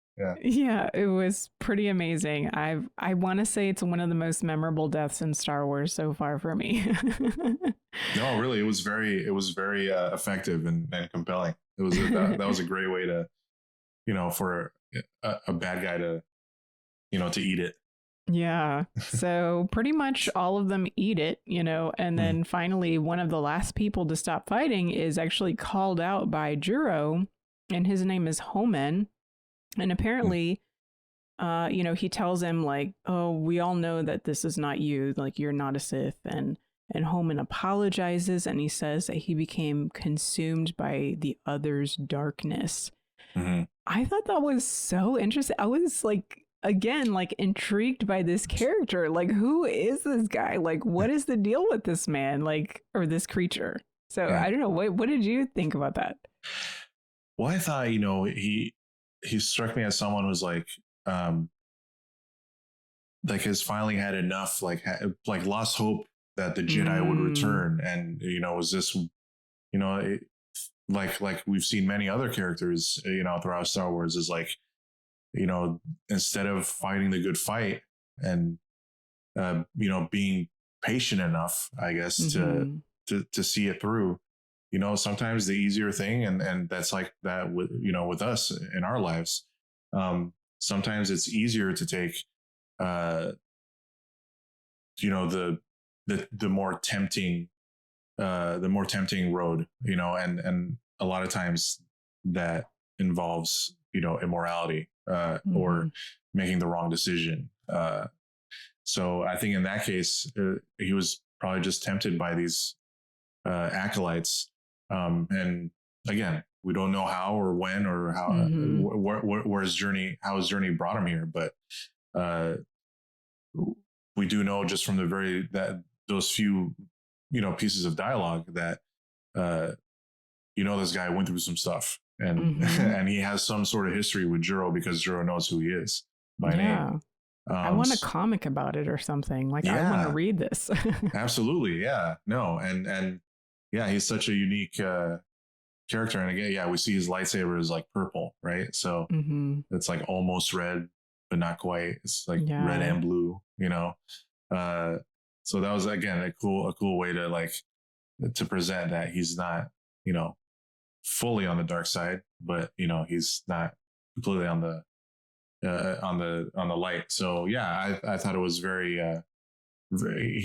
Yeah, it was pretty amazing. I want to say it's one of the most memorable deaths in Star Wars so far for me. No, really, it was very effective and compelling. It was that was a great way to, you know, for a bad guy to, you know, to eat it. Yeah. So pretty much all of them eat it, you know, and then finally one of the last people to stop fighting is actually called out by Juro, and his name is Homan. And apparently, you know, he tells him like, oh, we all know that this is not you, like you're not a Sith. And Homan apologizes and he says that he became consumed by the other's darkness. I thought that was so interesting. I was like, again, like intrigued by this character. Like, who is this guy? Like, what is the deal with this man? Like, or this creature? So I don't know. What did you think about that? Well, I thought, you know, he struck me as someone who's like has finally had enough, like lost hope that the Jedi would return. And, you know, was this, you know, like we've seen many other characters, you know, throughout Star Wars, is like, you know, instead of fighting the good fight and, you know, being patient enough, I guess, to see it through, you know, sometimes the easier thing, and that's like that with, you know, with us in our lives. Sometimes it's easier to take, you know, the more tempting road, you know, and a lot of times that involves, you know, immorality, or making the wrong decision. So I think in that case, he was probably just tempted by these acolytes. And again, we don't know how or when or how, where his journey brought him here. But we do know just from those few, you know, pieces of dialogue that this guy went through some stuff, and and he has some sort of history with Juro because Juro knows who he is by name. I want a comic about it or something. Like, I want to read this. Absolutely. Yeah. No. And yeah, he's such a unique character. And again, we see his lightsaber is like purple, right? So it's like almost red, but not quite. It's like red and blue, so that was, again, a cool way to present that he's not, fully on the dark side, but he's not completely on the light. So yeah, I thought it was he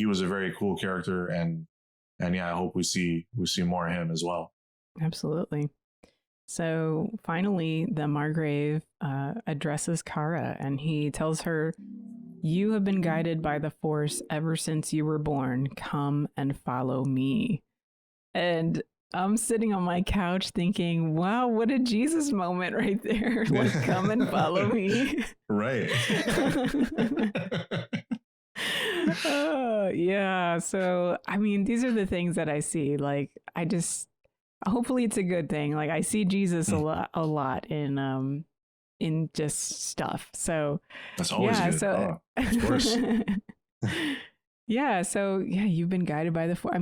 was a very cool character, and I hope we see more of him as well. Absolutely. So finally, the Margrave addresses Kara, and he tells her, "You have been guided by the Force ever since you were born. Come and follow me." And I'm sitting on my couch thinking, wow, what a Jesus moment right there. Like, come and follow me. Right. Yeah. So, I mean, these are the things that I see. Like, hopefully it's a good thing. Like, I see Jesus a lot in just stuff. So that's always good. So, of course. Yeah. So you've been guided by the Force.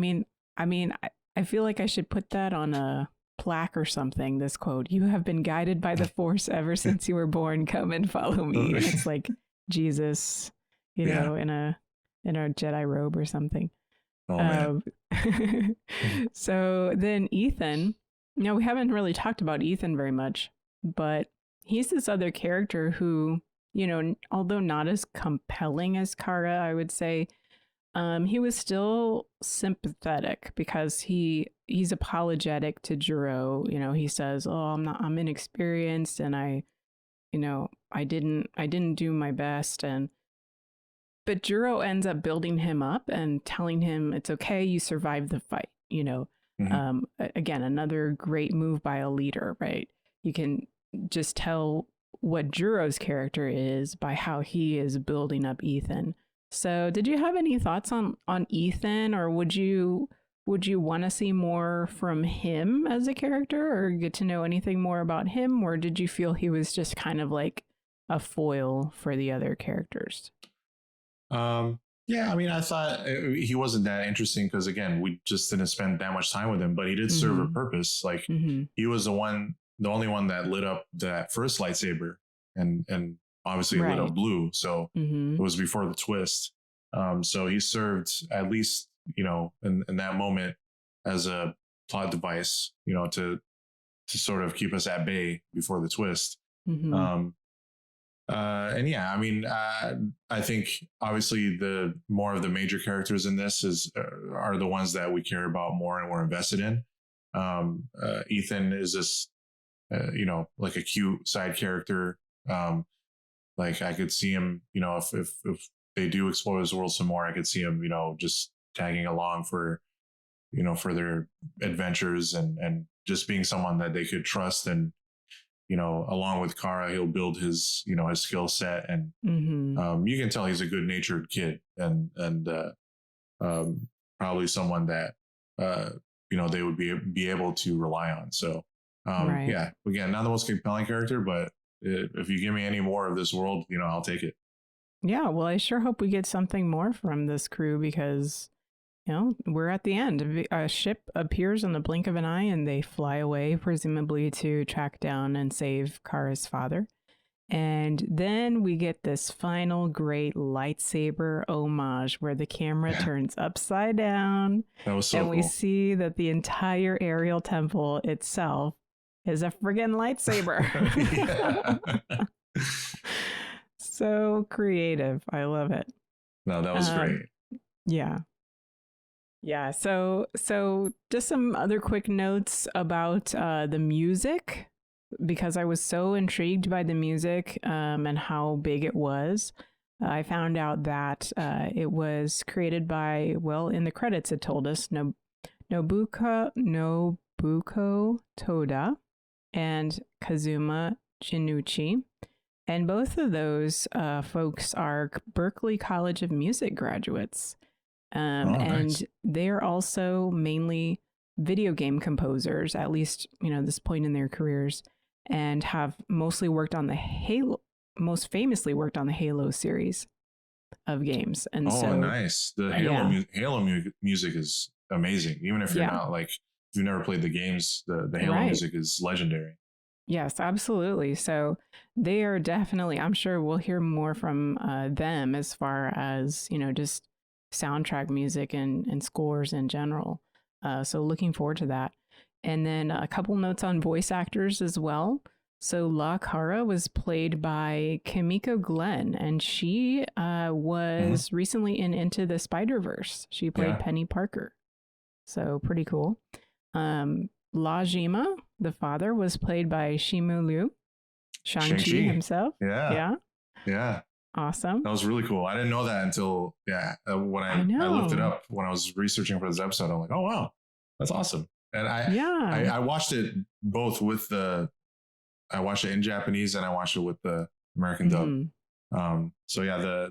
I feel like I should put that on a plaque or something. This quote: "You have been guided by the Force ever since you were born. Come and follow me." And it's like Jesus, in a Jedi robe or something. Oh, man. So then Ethan. We haven't really talked about Ethan very much, but he's this other character who, although not as compelling as Kara, I would say. He was still sympathetic because he's apologetic to Juro. He says, "Oh, I'm inexperienced, and I didn't do my best." But Juro ends up building him up and telling him it's okay, you survived the fight. Again, another great move by a leader, right? You can just tell what Juro's character is by how he is building up Ethan. So did you have any thoughts on Ethan, or would you want to see more from him as a character, or get to know anything more about him, or did you feel he was just kind of like a foil for the other characters? Yeah, I thought he wasn't that interesting because, again, we just didn't spend that much time with him, but he did serve a purpose. Like he was the only one that lit up that first lightsaber, and obviously it lit up blue. So it was before the twist. So he served at least, in that moment as a plot device, to sort of keep us at bay before the twist. I think obviously the more of the major characters in this are the ones that we care about more and we're invested in. Ethan is this, like a cute side character. Like I could see him, if they do explore this world some more, I could see him, just tagging along for their adventures and just being someone that they could trust. And, along with Kara, he'll build his, his skill set, and you can tell he's a good natured kid and probably someone that, they would be able to rely on. So, yeah, again, not the most compelling character, but if you give me any more of this world, I'll take it. Yeah, well, I sure hope we get something more from this crew because, we're at the end. A ship appears in the blink of an eye and they fly away, presumably to track down and save Kara's father. And then we get this final great lightsaber homage where the camera turns upside down. That was so and cool. We see that the entire Ariel Temple itself is a friggin' lightsaber. So creative. I love it. No, that was great. Yeah. Yeah. So just some other quick notes about the music, because I was so intrigued by the music and how big it was. I found out that it was created by, well, in the credits it told us, Nobuko Toda and Kazuma Chinuchi. And both of those folks are Berklee College of Music graduates. Nice. And they are also mainly video game composers, at least, this point in their careers, and have mostly worked on most famously worked on the Halo series of games. And nice. The Halo music is amazing. Even if you're not if you've never played the games, the Halo music is legendary. Yes, absolutely. So they are definitely, I'm sure we'll hear more from them as far as, just soundtrack music and scores in general. So looking forward to that. And then a couple notes on voice actors as well. So La Cara was played by Kimiko Glenn, and she was recently in Into the Spider-Verse. She played Penny Parker. So pretty cool. La Jima, the father, was played by Shimu Liu, Shang-Chi himself. Yeah. Awesome. That was really cool. I didn't know that until when I looked it up when I was researching for this episode. I'm like, oh wow, that's awesome. And I watched it both with I watched it in Japanese and I watched it with the American dub. So you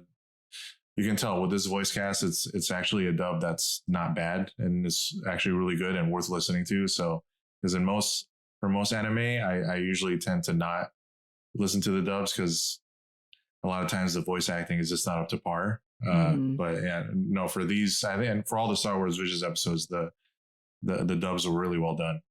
can tell with this voice cast, it's actually a dub that's not bad and it's actually really good and worth listening to. So because for most anime, I usually tend to not listen to the dubs because a lot of times the voice acting is just not up to par. But for these, I think, and for all the Star Wars Visions episodes, the dubs were really well done.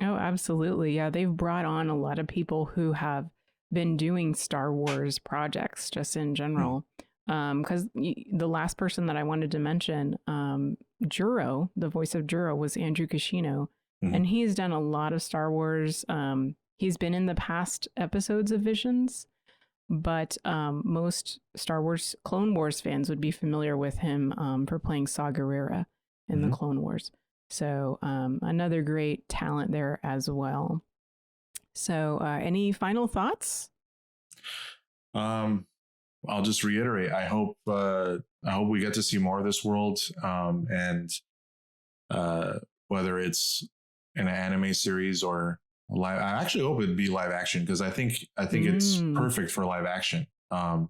Oh, absolutely. Yeah, they've brought on a lot of people who have been doing Star Wars projects just in general. Because the last person that I wanted to mention, Juro, the voice of Juro, was Andrew Kishino, and he's done a lot of Star Wars. He's been in the past episodes of Visions, but most Star Wars Clone Wars fans would be familiar with him for playing Saw Gerrera in the Clone Wars. So another great talent there as well. So any final thoughts? I'll just reiterate. I hope we get to see more of this world, and whether it's in an anime series or live. I actually hope it'd be live action because I think it's perfect for live action. I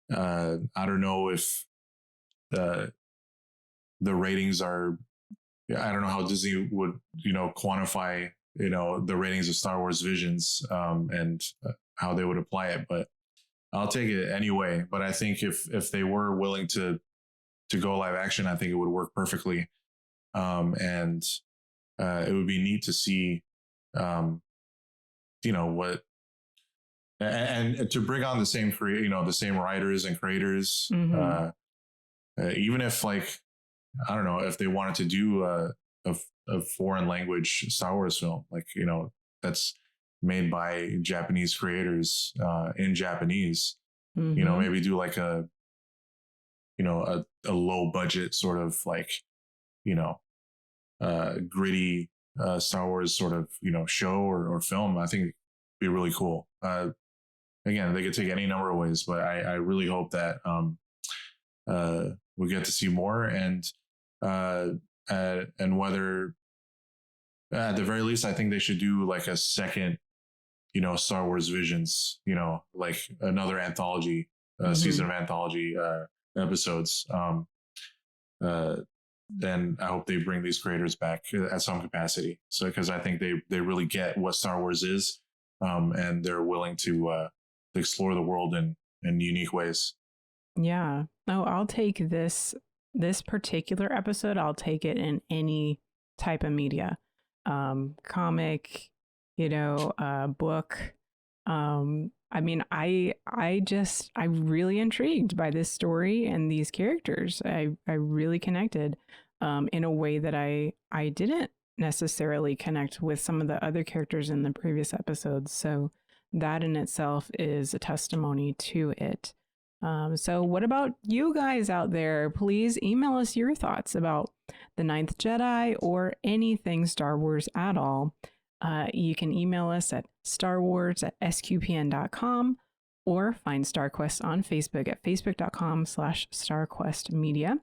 don't know if the ratings are. I don't know how Disney would quantify the ratings of Star Wars Visions and how they would apply it, but I'll take it anyway. But I think if they were willing to go live action, I think it would work perfectly. And it would be neat to see, what, and to bring on the same the same writers and creators, even if I don't know if they wanted to do a foreign language Star Wars film, that's made by Japanese creators in Japanese, maybe do a low budget sort of gritty Star Wars sort of, show or film. I think it'd be really cool. Again, they could take any number of ways, but I really hope that we get to see more and whether at the very least, I think they should do a second, Star Wars Visions, another anthology, season of anthology episodes. Then I hope they bring these creators back at some capacity. So, because I think they really get what Star Wars is, and they're willing to explore the world in unique ways. Yeah. No, I'll take this particular episode. I'll take it in any type of media, comic, book. I mean, I'm really intrigued by this story and these characters. I really connected in a way that I didn't necessarily connect with some of the other characters in the previous episodes. So that in itself is a testimony to it. So what about you guys out there? Please email us your thoughts about the Ninth Jedi or anything Star Wars at all. You can email us at starwars@sqpn.com or find StarQuest on Facebook at facebook.com/StarQuestMedia.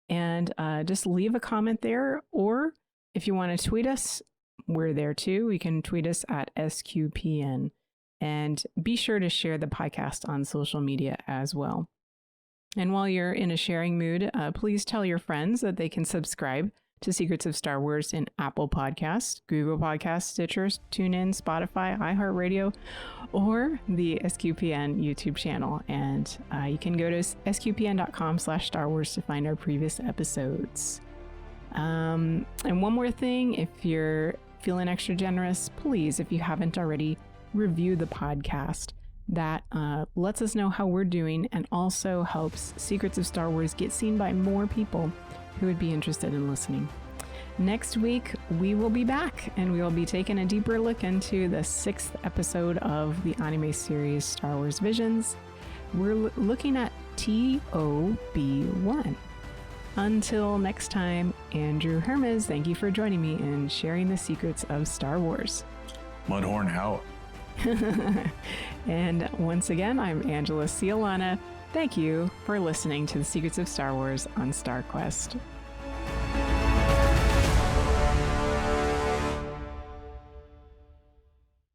And just leave a comment there. Or if you want to tweet us, we're there too. You can tweet us at SQPN. And be sure to share the podcast on social media as well. And while you're in a sharing mood, please tell your friends that they can subscribe to Secrets of Star Wars in Apple Podcasts, Google Podcasts, Stitcher, TuneIn, Spotify, iHeartRadio, or the SQPN YouTube channel. And you can go to sqpn.com/Star Wars to find our previous episodes. And one more thing, if you're feeling extra generous, please, if you haven't already, review the podcast. That lets us know how we're doing and also helps Secrets of Star Wars get seen by more people who would be interested in listening. Next week, we will be back and we will be taking a deeper look into the 6th episode of the anime series Star Wars Visions. We're looking at TOB1. Until next time, Andrew Hermiz, thank you for joining me in sharing the secrets of Star Wars. Mudhorn out. And once again, I'm Angela Sealana. Thank you for listening to the Secrets of Star Wars on StarQuest.